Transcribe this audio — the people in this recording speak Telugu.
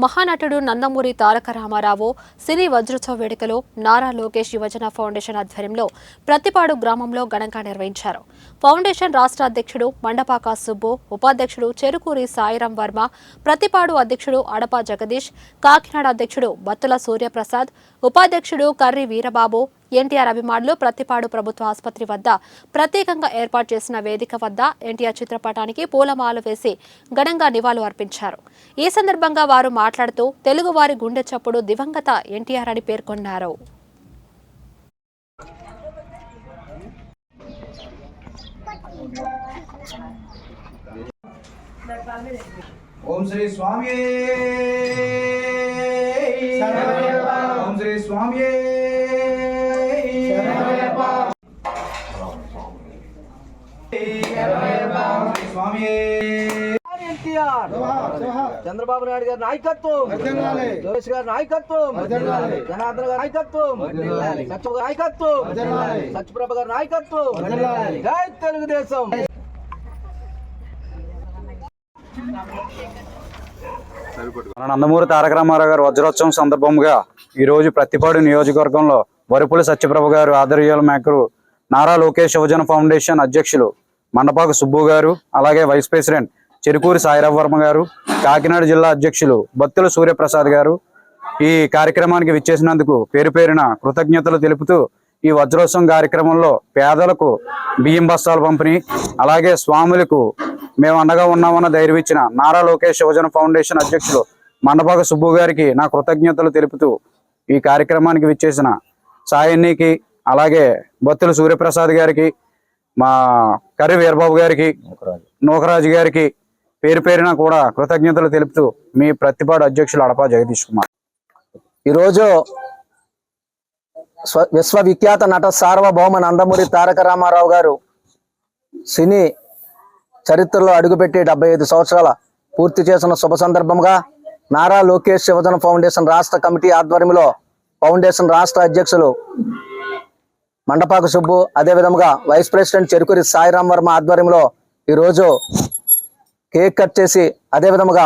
మహానటుడు నందమూరి తారక రామారావు సినీ వజ్రోత్సవ వేడుకలో నారా లోకేష్ యువజన ఫౌండేషన్ ఆధ్వర్యంలో ప్రతిపాడు గ్రామంలో ఘనంగా నిర్వహించారు. ఫౌండేషన్ రాష్ట్ర అధ్యక్షుడు మండపాక సుబ్బు, ఉపాధ్యక్షుడు చెరుకూరి సాయిరాం వర్మ, ప్రతిపాడు అధ్యక్షుడు అడప జగదీష్, కాకినాడ అధ్యక్షుడు బత్తుల సూర్యప్రసాద్, ఉపాధ్యక్షుడు కర్రి వీరబాబు, ఎన్టీఆర్ అభిమానులు ప్రతిపాడు ప్రభుత్వ ఆసుపత్రి వద్ద ప్రత్యేకంగా ఏర్పాటు చేసిన వేదిక వద్ద ఎన్టీఆర్ చిత్రపటానికి పూలమాల వేసి ఘనంగా నివాళులు అర్పించారు. ఈ సందర్భంగా వారు మాట్లాడుతూ తెలుగువారి గుండె చప్పుడు దివంగత ఎన్టీఆర్ అని పేర్కొన్నారు. ఓం శ్రీ స్వామి ఓం శ్రీ స్వామి చంద్రబాబు నాయుడు గారి నాయకత్వం, లోకేష్ గారి నాయకత్వం, జనార్దన్ గారి నాయకత్వం, సత్యప్రభ నాయకత్వం, సత్యప్రభ గారి నాయకత్వం, జై తెలుగుదేశం. నందమూరి తారక రామారావు గారు వజ్రోత్సవం సందర్భంగా ఈ రోజు ప్రతిపాడు నియోజకవర్గంలో వరుపుల సత్యప్రభ గారు ఆధ్వర్యాల మేరకు నారా లోకేష్ యువజన ఫౌండేషన్ అధ్యక్షులు మండపాక సుబ్బు గారు, అలాగే వైస్ ప్రెసిడెంట్ చెరుకూరి సాయిరాం వర్మ గారు, కాకినాడ జిల్లా అధ్యక్షులు బత్తుల సూర్యప్రసాద్ గారు ఈ కార్యక్రమానికి విచ్చేసినందుకు పేరు పేరున కృతజ్ఞతలు తెలుపుతూ ఈ వజ్రోత్సవం కార్యక్రమంలో పేదలకు బియ్యం బస్తాల పంపిణీ, అలాగే స్వాములకు మేము అండగా ఉన్నామన్న ధైర్యం ఇచ్చిన నారా లోకేష్ యువజన ఫౌండేషన్ అధ్యక్షులు మండపాక సుబ్బు గారికి నా కృతజ్ఞతలు తెలుపుతూ ఈ కార్యక్రమానికి విచ్చేసిన సాయన్నికి, అలాగే బత్తుల సూర్యప్రసాద్ గారికి, మా కర్రి వీరబాబు గారికి, నూకరాజు గారికి పేరు పేరున కూడా కృతజ్ఞతలు తెలుపుతూ మీ ప్రతిపాడు అధ్యక్షులు అడప జగదీష్ కుమార్. ఈరోజు విశ్వవిఖ్యాత నట సార్వభౌమ నందమూరి తారక రామారావు గారు సినీ చరిత్రలో అడుగుపెట్టి 75 సంవత్సరాల పూర్తి చేసిన శుభ సందర్భంగా నారా లోకేష్ యువజన ఫౌండేషన్ రాష్ట్ర కమిటీ ఆధ్వర్యంలో ఫౌండేషన్ రాష్ట్ర అధ్యక్షులు మండపాక సుబ్బు, అదేవిధంగా వైస్ ప్రెసిడెంట్ చెరుకూరి సాయిరాం వర్మ ఆధ్వర్యంలో ఈరోజు కేక్ కట్ చేసి, అదేవిధంగా